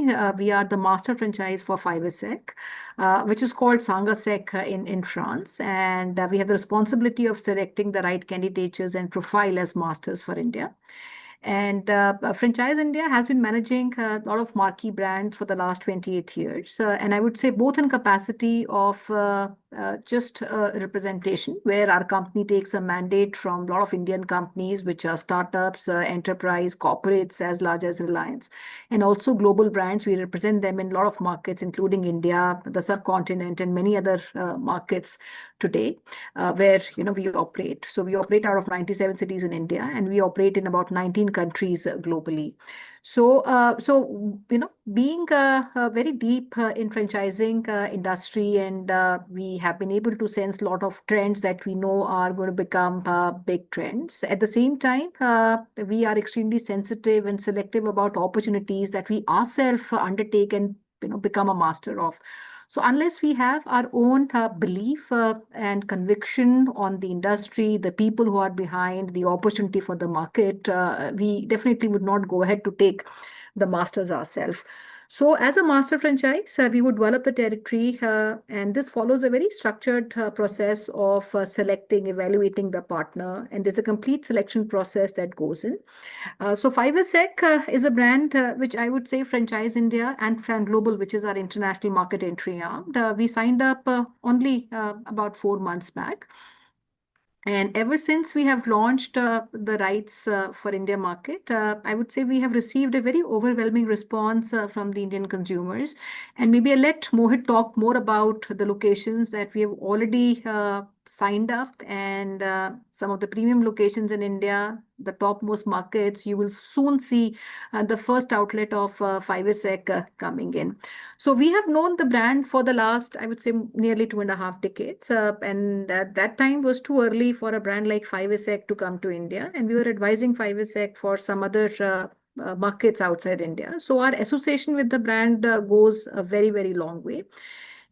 company. We are the master franchise for FIHL, which is called Sangasec in France. And we have the responsibility of selecting the right candidates and profile as masters for India. And Franchise India has been managing a lot of marquee brands for the last 28 years. And I would say both in capacity of just representation, where our company takes a mandate from a lot of Indian companies, which are startups, enterprise, corporates as large as Reliance, and also global brands. We represent them in a lot of markets, including India, the subcontinent, and many other markets today where we operate. So we operate out of 97 cities in India, and we operate in about 19 countries globally. So, being very deep in franchising industry, and we have been able to sense a lot of trends that we know are going to become big trends. At the same time, we are extremely sensitive and selective about opportunities that we ourselves undertake and become a master of. So unless we have our own belief and conviction on the industry, the people who are behind the opportunity for the market, we definitely would not go ahead to take the masters ourselves. So as a master franchise, we would develop the territory, and this follows a very structured process of selecting, evaluating the partner, and there's a complete selection process that goes in. So FIHL is a brand which I would say Franchise India and Fran Global, which is our international market entry arm. We signed up only about 4 months back. And ever since we have launched the rights for India market, I would say we have received a very overwhelming response from the Indian consumers. And maybe I'll let Mohit talk more about the locations that we have already signed up, and some of the premium locations in India, the topmost markets. You will soon see the first outlet of FIHL coming in. So we have known the brand for the last, I would say, nearly 2.5 decades. And that time was too early for a brand like FIHL to come to India. And we were advising FIHL for some other markets outside India. So our association with the brand goes a very, very long way.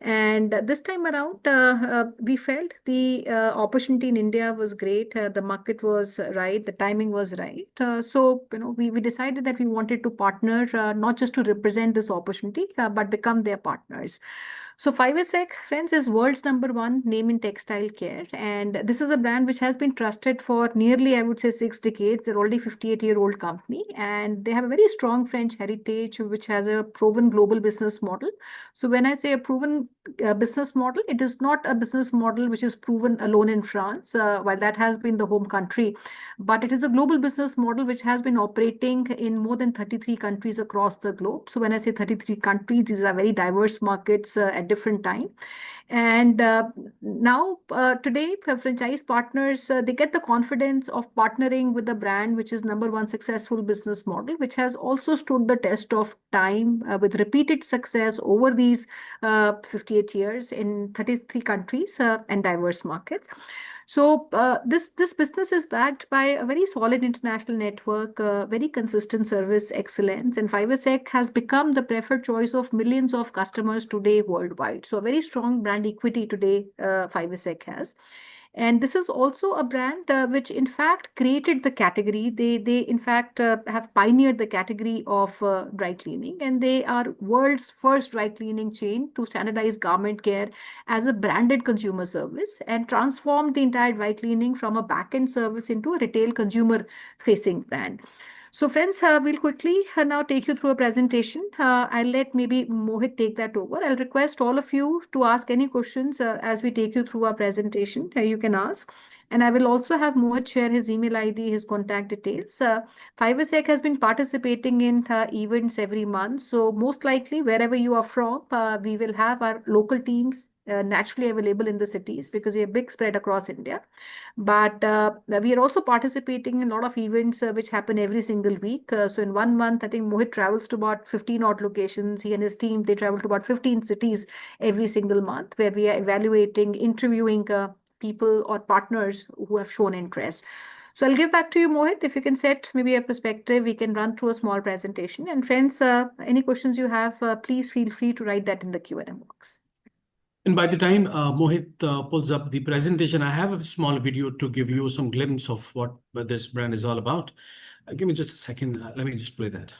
And this time around, we felt the opportunity in India was great. The market was right. The timing was right. So, we decided that we wanted to partner, not just to represent this opportunity, but become their partners. So FIHL, friends, is world's #1 name in textile care. And this is a brand which has been trusted for nearly, I would say, 6 decades. They're already 58-year-old company. And they have a very strong French heritage, which has a proven global business model. So when I say a proven business model, it is not a business model which is proven alone in France, while that has been the home country. But it is a global business model which has been operating in more than 33 countries across the globe. So when I say 33 countries, these are very diverse markets at different time. And now today, franchise partners, they get the confidence of partnering with the brand, which is #1 successful business model, which has also stood the test of time with repeated success over these 58 years in 33 countries and diverse markets. So this business is backed by a very solid international network, very consistent service excellence, and FIHL has become the preferred choice of millions of customers today worldwide. So a very strong brand equity today FIHL has. And this is also a brand which, in fact, created the category. They in fact, have pioneered the category of dry cleaning, and they are world's first dry cleaning chain to standardize garment care as a branded consumer service and transform the entire dry cleaning from a back-end service into a retail consumer-facing brand. So friends, we'll quickly now take you through a presentation. I'll let maybe Mohit take that over. I'll request all of you to ask any questions as we take you through our presentation. You can ask. And I will also have Mohit share his email ID, his contact details. FIHL has been participating in events every month. So most likely, wherever you are from, we will have our local teams naturally available in the cities because we are big spread across India. But we are also participating in a lot of events which happen every single week. So in 1 month, I think Mohit travels to about 15 odd locations. He and his team, they travel to about 15 cities every single month, where we are evaluating, interviewing people or partners who have shown interest. So I'll give back to you, Mohit. If you can set maybe a perspective, we can run through a small presentation. And friends, any questions you have, please feel free to write that in the Q&A box. And by the time Mohit pulls up the presentation, I have a small video to give you some glimpse of what this brand is all about. Give me just a second. Let me just play that.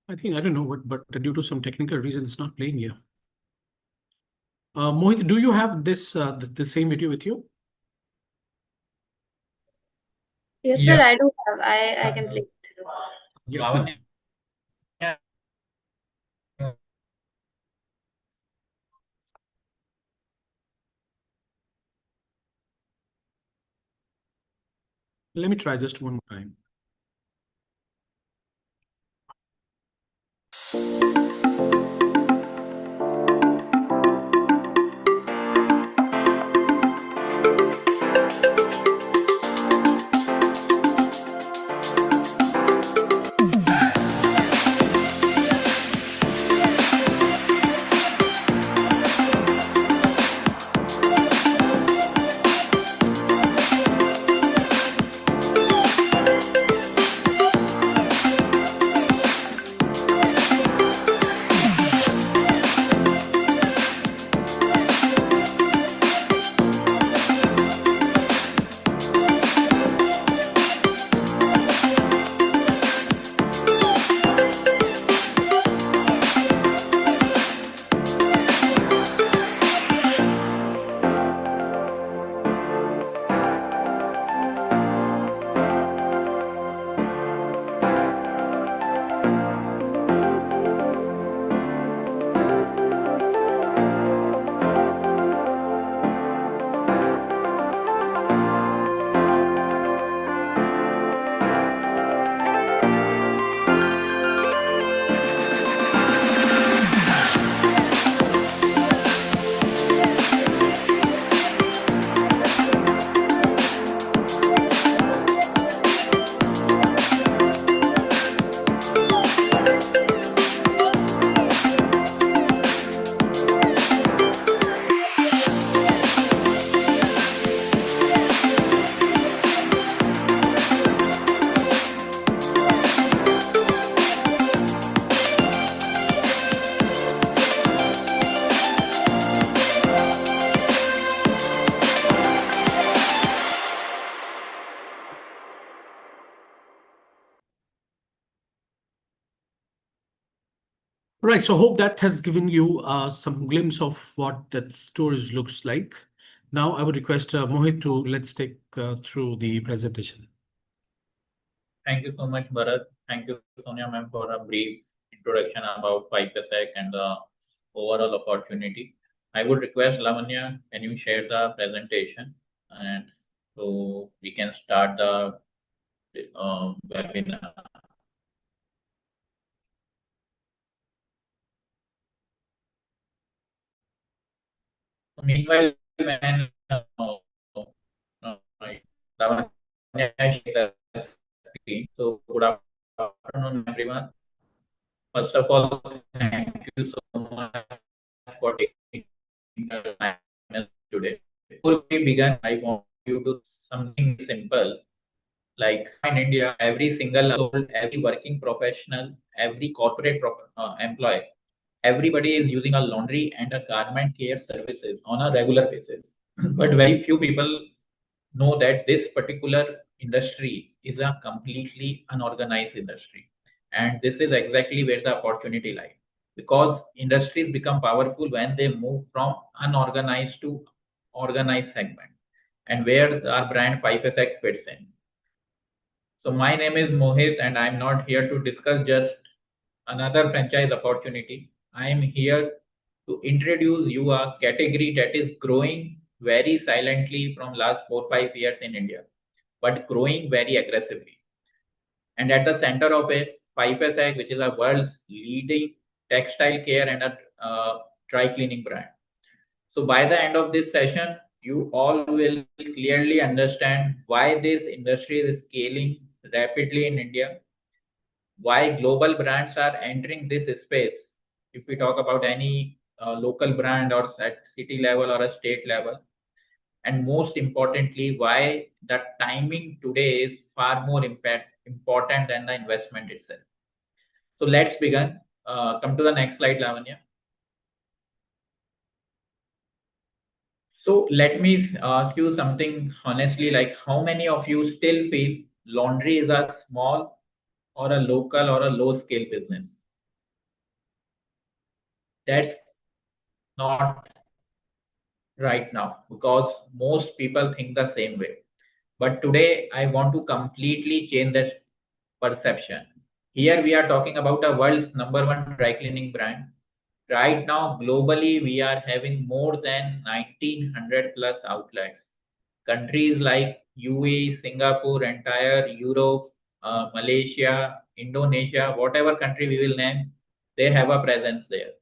I think, I don't know what, but due to some technical reason, it's not playing here. Mohit, do you have this the same video with you? Yes, sir, I do have. I can play it. Yeah, please. Let me try just one more time. Right. So hope that has given you some glimpse of what that storage looks like. Now I would request Mohit to let's take through the presentation. Thank you so much, Bharat. Thank you, Sonia ma'am, for a brief introduction about FIHL and the overall opportunity. I would request Lavanya, can you share the presentation, and so we can start the webinar. Meanwhile, when Lavanya share the screen, so good afternoon, everyone. First of all, thank you so much for taking the time today. Before we begin, I want you to do something simple. Like in India, every single household, every working professional, every corporate employee, everybody is using a laundry and a garment care services on a regular basis. But very few people know that this particular industry is a completely unorganized industry, and this is exactly where the opportunity lies, because industries become powerful when they move from unorganized to organized segment, and where our brand 5SX fits in. So my name is Mohit, and I'm not here to discuss just another franchise opportunity. I am here to introduce you a category that is growing very silently from last 4 5 years in India, but growing very aggressively. And at the center of it, 5SX, which is a world's leading textile care and a dry cleaning brand. So by the end of this session, you all will clearly understand why this industry is scaling rapidly in India, why global brands are entering this space. If we talk about any local brand or at city level or a state level, and most importantly, why the timing today is far more important than the investment itself. So let's begin. Come to the next slide, Lavanya. So let me ask you something honestly, like how many of you still feel laundry is a small or a local or a low scale business? That's not right now because most people think the same way. But today, I want to completely change this perception. Here, we are talking about the world's #1 dry cleaning brand. Right now, globally, we are having more than 1900 plus outlets. Countries like UAE, Singapore, entire Europe, Malaysia, Indonesia, whatever country we will name, they have a presence there.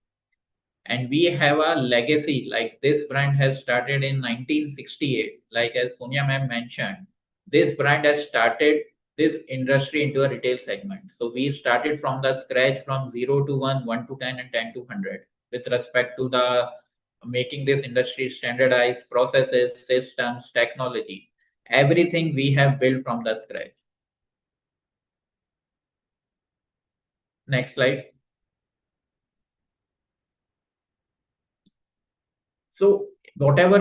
And we have a legacy. Like this brand has started in 1968. Like as Sonia ma'am mentioned, this brand has started this industry into a retail segment. So we started from the scratch, from 0 to 1, 1 to 10, and 10 to 100 with respect to the making this industry standardized processes, systems, technology. Everything we have built from the scratch. Next slide. So whatever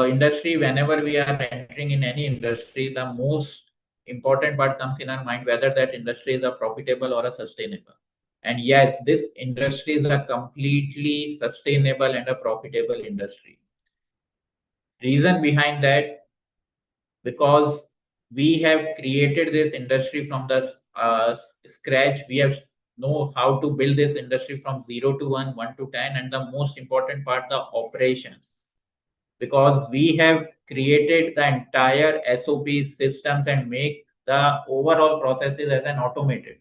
industry, whenever we are entering in any industry, the most important part comes in our mind whether that industry is a profitable or a sustainable. And yes, this industry is a completely sustainable and a profitable industry. Reason behind that, because we have created this industry from the scratch. We have know how to build this industry from 0 to 1, 1 to 10, and the most important part, the operations, because we have created the entire SOP systems and make the overall processes as an automated.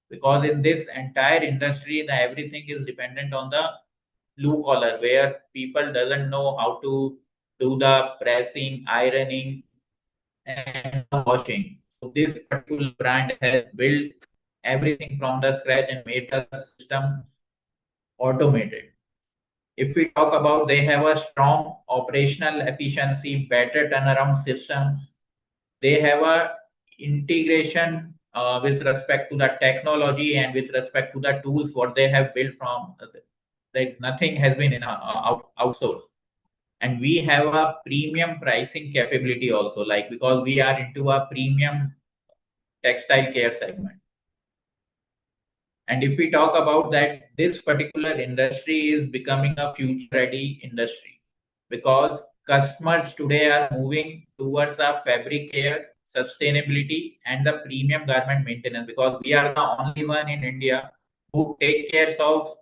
Because in this entire industry, the everything is dependent on the blue collar, where people doesn't know how to do the pressing, ironing, and the washing. So this particular brand has built everything from the scratch and made the system automated. If we talk about, they have a strong operational efficiency, better turnaround systems. They have a integration with respect to the technology and with respect to the tools what they have built from that nothing has been in outsourced. And we have a premium pricing capability also, like because we are into a premium textile care segment. And if we talk about that, this particular industry is becoming a future ready industry because customers today are moving towards a fabric care, sustainability, and the premium garment maintenance, because we are the only one in India who take care of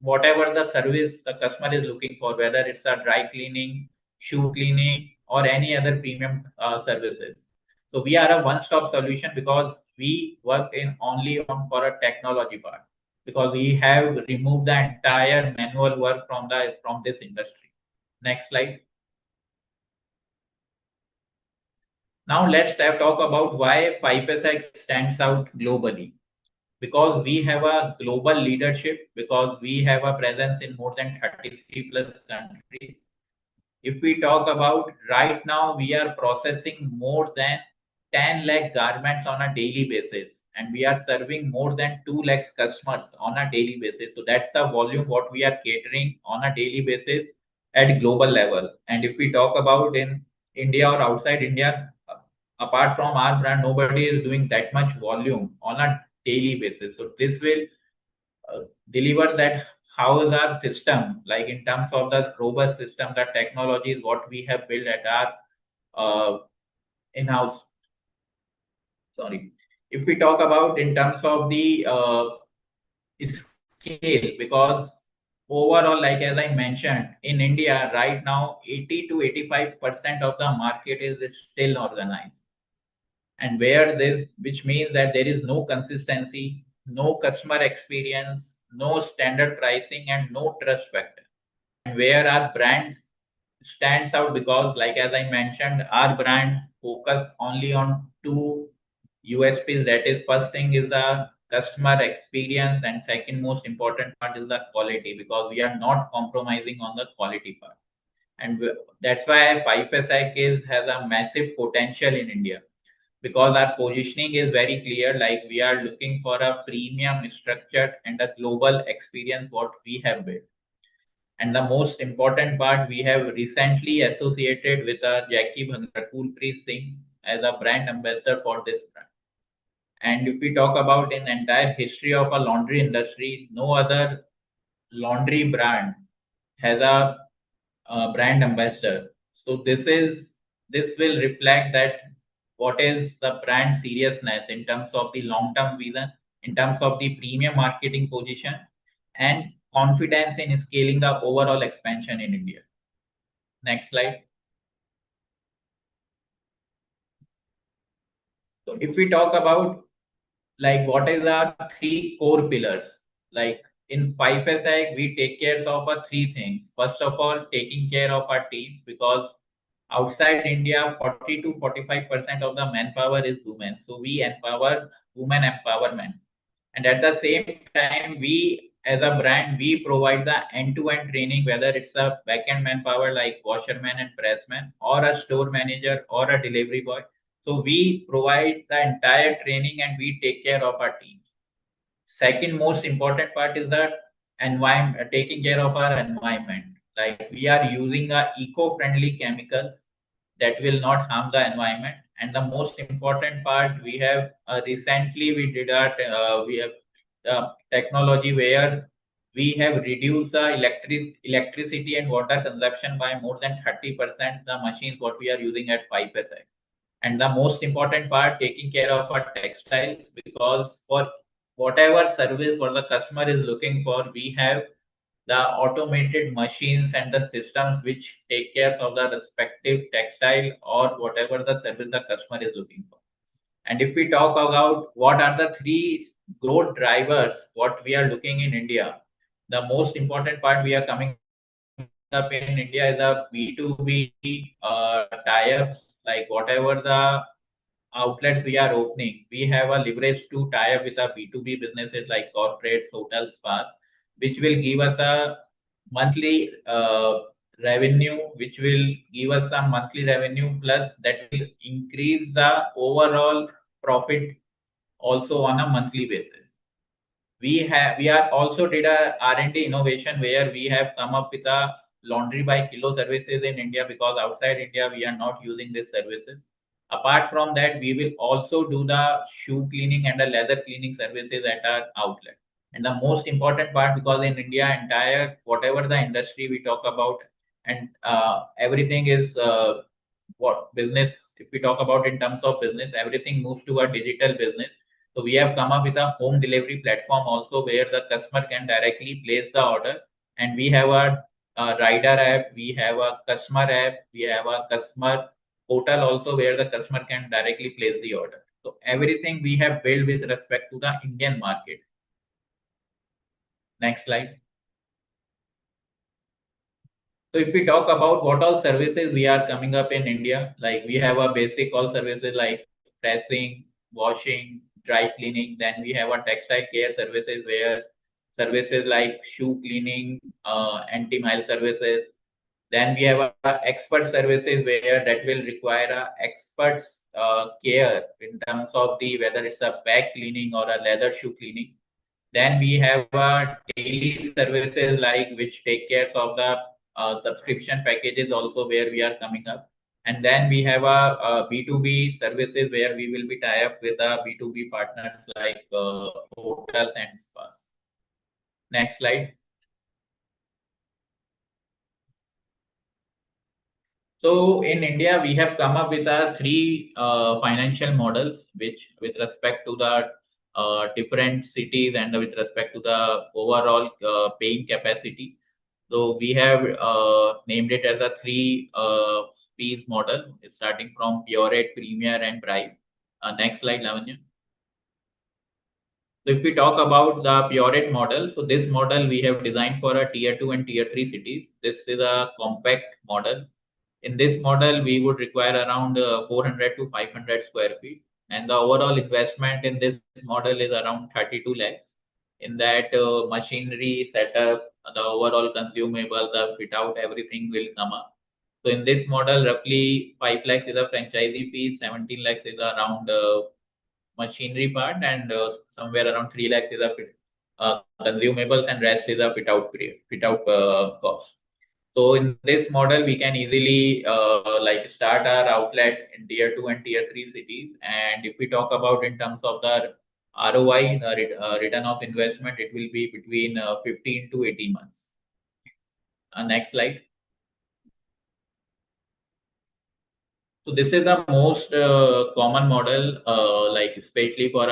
whatever the service the customer is looking for, whether it's a dry cleaning, shoe cleaning, or any other premium services. So we are a one-stop solution because we work in only on for a technology part, because we have removed the entire manual work from this industry. Next slide. Now let's talk about why 5SX stands out globally. Because we have a global leadership, because we have a presence in more than 33 plus countries. If we talk about right now, we are processing more than 10 lakh garments on a daily basis, and we are serving more than 2 lakhs customers on a daily basis. So that's the volume what we are catering on a daily basis at global level. And if we talk about in India or outside India, apart from our brand, nobody is doing that much volume on a daily basis. So this will deliver that how is our system, like in terms of the robust system, the technology is what we have built at our in-house. Sorry. If we talk about in terms of the scale, because overall, like as I mentioned, in India right now, 80 to 85% of the market is still organized. And where this, which means that there is no consistency, no customer experience, no standard pricing, and no trust factor. And where our brand stands out, because like as I mentioned, our brand focus only on two USPs. That is, first thing is the customer experience, and second most important part is the quality, because we are not compromising on the quality part. And that's why 5SX has a massive potential in India, because our positioning is very clear. Like we are looking for a premium structured and a global experience what we have built. And the most important part, we have recently associated with Jackie Bhangra Singh as a brand ambassador for this brand. And if we talk about in the entire history of a laundry industry, no other laundry brand has a brand ambassador. So this will reflect that what is the brand seriousness in terms of the long term vision, in terms of the premium marketing position, and confidence in scaling the overall expansion in India. Next slide. So if we talk about like what is our three core pillars, like in 5SI we take care of three things. First of all, taking care of our teams, because outside India 40 to 45% of the manpower is women, so we empower women empowerment. And at the same time, we as a brand, we provide the end-to-end training, whether it's a back-end manpower like washerman and pressman, or a store manager or a delivery boy. So we provide the entire training and we take care of our teams. Second most important part is that environment, taking care of our environment. Like we are using eco-friendly chemicals that will not harm the environment. And the most important part, we have recently we did we have technology where we have reduced the electricity and water consumption by more than 30%. The machines what we are using at 5%. And the most important part, taking care of our textiles, because for whatever service what the customer is looking for, we have the automated machines and the systems which take care of the respective textile or whatever the service the customer is looking for. And if we talk about what are the three growth drivers what we are looking in India, the most important part we are coming up in India is a B2B tie-ups, like whatever the outlets we are opening, we have a leverage to tie up with our B2B businesses like corporates, hotels, spas, which will give us a monthly revenue, which will give us some monthly revenue, plus that will increase the overall profit also on a monthly basis. We are also did a R&D innovation where we have come up with a laundry by kilo services in India, because outside India we are not using these services. Apart from that, we will also do the shoe cleaning and the leather cleaning services at our outlet. And the most important part, because in India, entire whatever the industry we talk about, and everything is what business. If we talk about in terms of business, everything moves to a digital business. So we have come up with a home delivery platform also, where the customer can directly place the order, and we have a rider app, we have a customer app, we have a customer portal also, where the customer can directly place the order. So everything we have built with respect to the Indian market. Next slide. So if we talk about what all services we are coming up in India, like we have a basic all services like pressing, washing, dry cleaning. Then we have a textile care services, where services like shoe cleaning, anti-mile services. Then we have expert services, where that will require a experts care in terms of the whether it's a bag cleaning or a leather shoe cleaning. Then we have daily services like which take care of the subscription packages also, where we are coming up. And then we have a B2B services, where we will be tie up with B2B partners like hotels and spas. Next slide. So in India, we have come up with three financial models, which with respect to the different cities and with respect to the overall paying capacity. So we have named it as a three P's model, starting from Pure Rate, Premier, and Bribe. Next slide, Lavanya. So if we talk about the Pure Rate model, so this model we have designed for a tier 2 and tier 3 cities. This is a compact model. In this model, we would require around 400 to 500 square feet, and the overall investment in this model is around 32 lakhs. In that, machinery setup, the overall consumable, the fit out, everything will come up. So in this model, roughly 5 lakhs is a franchisee fee, 17 lakhs is around machinery part, and somewhere around 3 lakhs is a consumables, and rest is a fit out cost. So in this model, we can easily like start our outlet in tier 2 and tier 3 cities. And if we talk about in terms of the ROI, return of investment, it will be between 15 to 18 months. Next slide. So this is the most common model, like especially for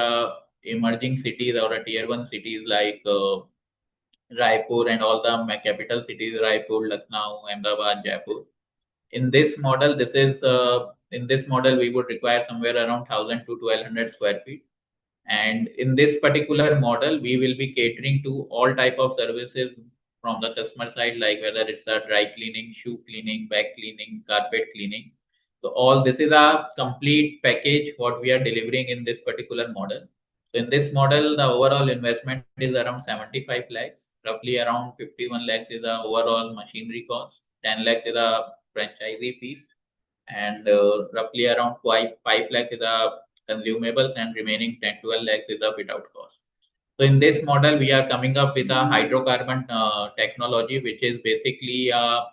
emerging cities or a tier 1 cities like Raipur and all the capital cities, Raipur, Lucknow, Ahmedabad, Jaipur. In this model, we would require somewhere around 1,000 to 1,200 square feet. And in this particular model, we will be catering to all type of services from the customer side, like whether it's a dry cleaning, shoe cleaning, bag cleaning, carpet cleaning. So all this is a complete package what we are delivering in this particular model. So in this model, the overall investment is around 75 lakhs. Roughly around 51 lakhs is the overall machinery cost. 10 lakhs is a franchisee fees, and roughly around 5 lakhs is the consumables, and remaining 10-12 lakhs is the fit out cost. So in this model, we are coming up with a hydrocarbon technology, which is basically a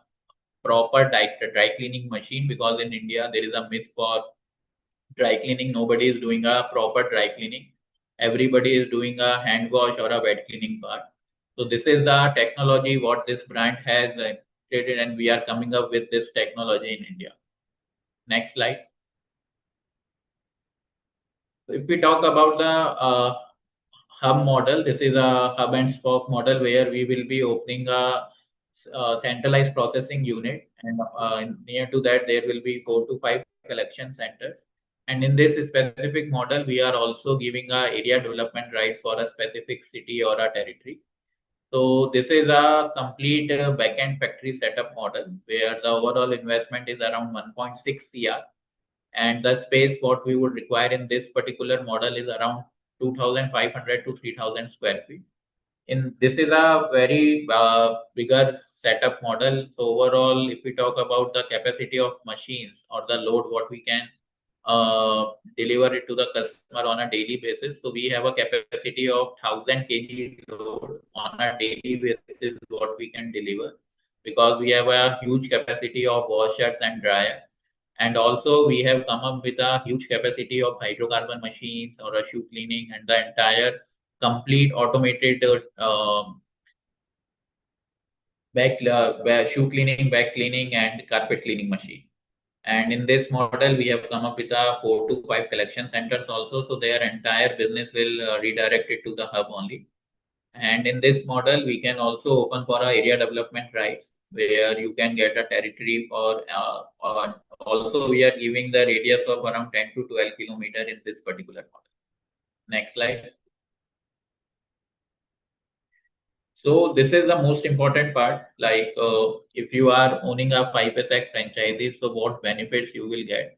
proper dry cleaning machine, because in India there is a myth for dry cleaning. Nobody is doing a proper dry cleaning. Everybody is doing a hand wash or a wet cleaning part. So this is the technology what this brand has created, and we are coming up with this technology in India. Next slide. So if we talk about the hub model, this is a hub and spoke model where we will be opening a centralized processing unit, and near to that there will be 4 to 5 collection centers. And in this specific model, we are also giving a area development rights for a specific city or a territory. So this is a complete backend factory setup model where the overall investment is around 1.6 CR, and the space what we would require in this particular model is around 2,500 to 3,000 square feet. In this is a very bigger setup model. So overall, if we talk about the capacity of machines or the load what we can deliver it to the customer on a daily basis, so we have a capacity of 1,000 kg load on a daily basis what we can deliver, because we have a huge capacity of washers and dryers. And also we have come up with a huge capacity of hydrocarbon machines or a shoe cleaning, and the entire complete automated shoe cleaning, bag cleaning, and carpet cleaning machine. And in this model, we have come up with a 4 to 5 collection centers also. So their entire business will redirect it to the hub only. And in this model, we can also open for a area development rights, where you can get a territory for, also we are giving the radius of around 10 to 12 kilometer in this particular model. Next slide. So this is the most important part. Like if you are owning a 5SX franchises, so what benefits you will get?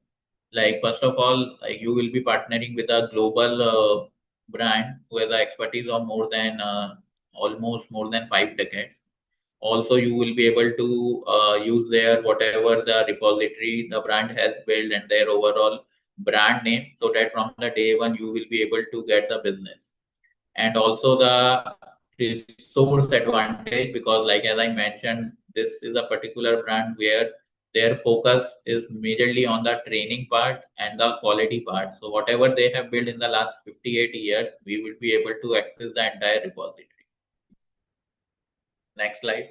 Like first of all, like you will be partnering with a global brand who has the expertise of more than almost more than 5 decades. Also, you will be able to use their whatever the repository the brand has built and their overall brand name, so that from the day one you will be able to get the business. And also the resource advantage, because like as I mentioned, this is a particular brand where their focus is majorly on the training part and the quality part. So whatever they have built in the last 58 years, we will be able to access the entire repository. Next slide.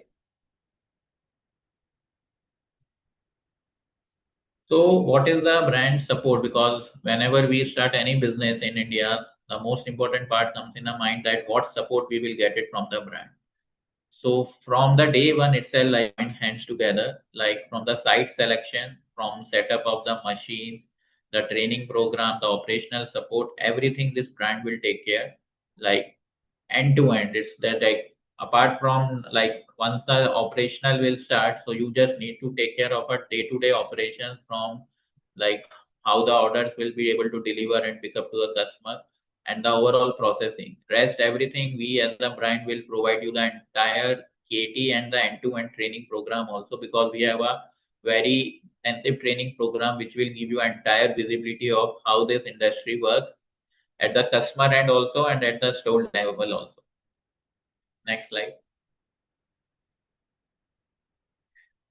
So what is the brand support? Because whenever we start any business in India, the most important part comes in the mind that what support we will get it from the brand. So from the day one itself, like hands together, like from the site selection, from setup of the machines, the training program, the operational support, everything this brand will take care, like end to end. It's that, like apart from like once the operational will start, so you just need to take care of a day-to-day operations, from like how the orders will be able to deliver and pick up to the customer, and the overall processing. Rest everything we as the brand will provide you the entire KT and the end-to-end training program also, because we have a very intensive training program which will give you entire visibility of how this industry works at the customer end also, and at the store level also. Next slide.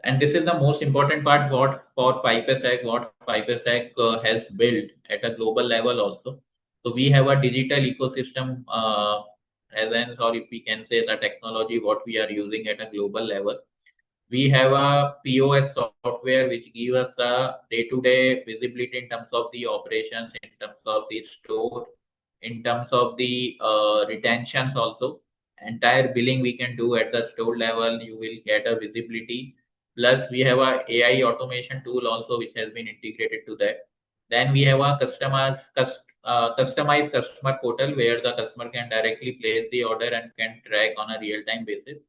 And this is the most important part, what for FIHL, what FIHL has built at a global level also. So we have a digital ecosystem presence, or if we can say the technology what we are using at a global level. We have a POS software which gives us a day-to-day visibility in terms of the operations, in terms of the store, in terms of the retentions also. Entire billing we can do at the store level. You will get a visibility. Plus, we have a AI automation tool also which has been integrated to that. Then we have a customized customer portal where the customer can directly place the order and can track on a real-time basis.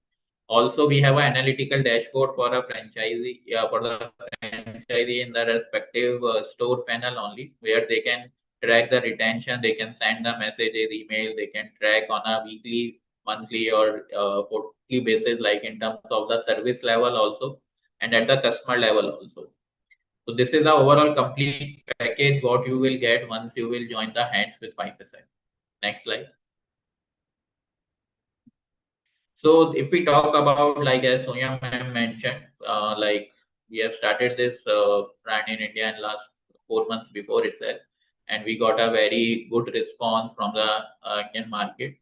Also, we have an analytical dashboard for a franchisee, for the franchisee in the respective store panel only, where they can track the retention, they can send the messages, email, they can track on a weekly, monthly, or quarterly basis, like in terms of the service level also, and at the customer level also. So this is the overall complete package what you will get once you will join the hands with 5%. Next slide. So if we talk about, like as Sonia ma'am mentioned, like we have started this brand in India in last 4 months before itself, and we got a very good response from the Indian market.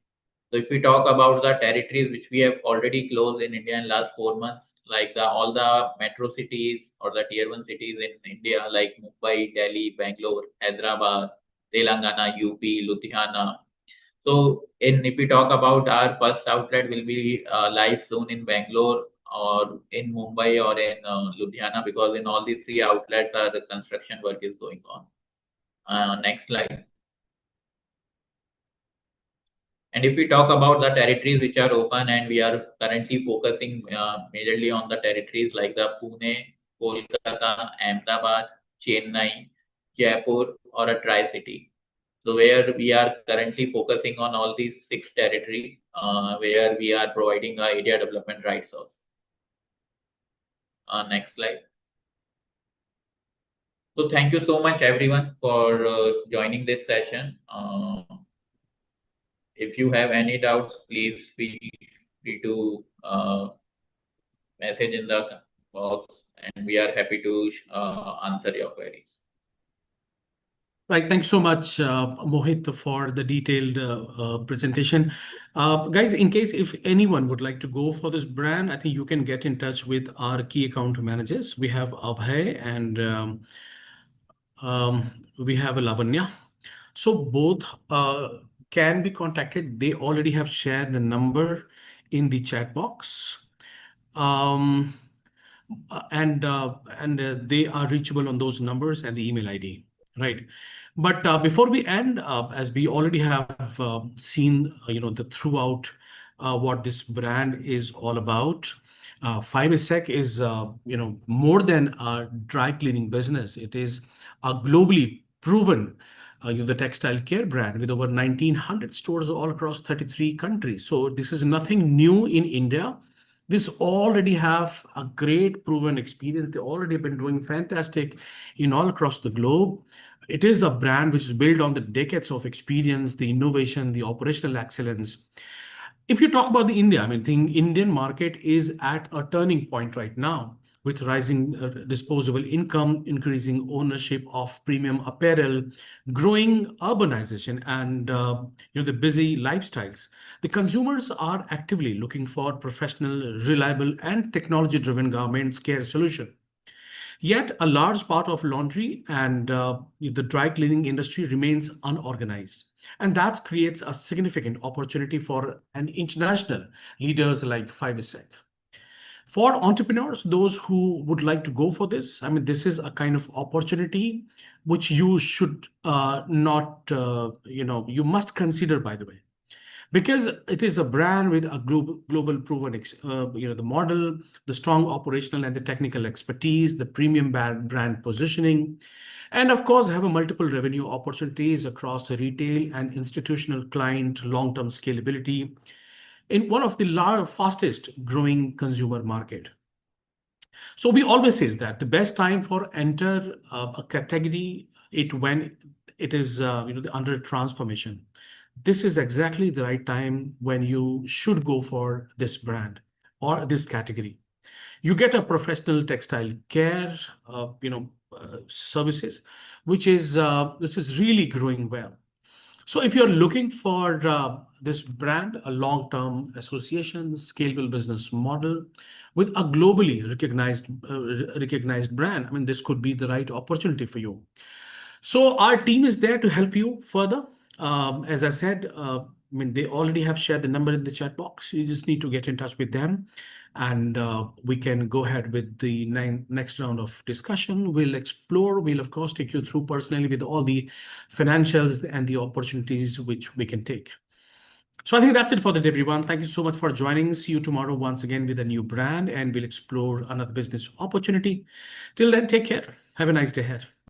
So if we talk about the territories which we have already closed in India in last 4 months, like all the metro cities or the tier one cities in India, like Mumbai, Delhi, Bangalore, Hyderabad, Telangana, UP, Ludhiana. So, if we talk about our first outlet will be live soon in Bangalore or in Mumbai or in Ludhiana, because in all these three outlets, the construction work is going on. Next slide. And if we talk about the territories which are open, and we are currently focusing majorly on the territories like the Pune, Kolkata, Ahmedabad, Chennai, Jaipur, or a Tri-City. So where we are currently focusing on all these 6 territories, where we are providing our area development rights also. Next slide. So thank you so much everyone for joining this session. If you have any doubts, please feel free to message in the box, and we are happy to answer your queries. Right. Thanks so much, Mohit, for the detailed presentation. Guys, in case if anyone would like to go for this brand, I think you can get in touch with our key account managers. We have Abhay and we have Lavanya. So both can be contacted. They already have shared the number in the chat box. And they are reachable on those numbers and the email ID, right? But before we end, as we already have seen, the throughout what this brand is all about. FIHL is, more than a dry cleaning business. It is a globally proven, the textile care brand with over 1,900 stores all across 33 countries. So this is nothing new in India. This already have a great proven experience. They already been doing fantastic in all across the globe. It is a brand which is built on the decades of experience, the innovation, the operational excellence. If you talk about the India, I mean, the Indian market is at a turning point right now with rising disposable income, increasing ownership of premium apparel, growing urbanization, and the busy lifestyles. The consumers are actively looking for professional, reliable, and technology-driven garments care solution. Yet, a large part of laundry and the dry cleaning industry remains unorganized. And that creates a significant opportunity for an international leaders like FIHL. For entrepreneurs, those who would like to go for this, I mean, this is a kind of opportunity which you should not, you must consider, by the way, because it is a brand with a global proven, the model, the strong operational and the technical expertise, the premium brand positioning, and of course have a multiple revenue opportunities across retail and institutional client, long-term scalability in one of the fastest growing consumer market. So we always say that the best time for enter a category when it is under transformation. This is exactly the right time when you should go for this brand or this category. You get a professional textile care, services, which is really growing well. So if you're looking for this brand, a long-term association, scalable business model with a globally recognized brand, I mean, this could be the right opportunity for you. So our team is there to help you further. As I said, I mean, they already have shared the number in the chat box. You just need to get in touch with them, and we can go ahead with the next round of discussion. We'll explore. We'll of course take you through personally with all the financials and the opportunities which we can take. So I think that's it for the day, everyone. Thank you so much for joining. See you tomorrow once again with a new brand, and we'll explore another business opportunity. Till then, take care. Have a nice day ahead.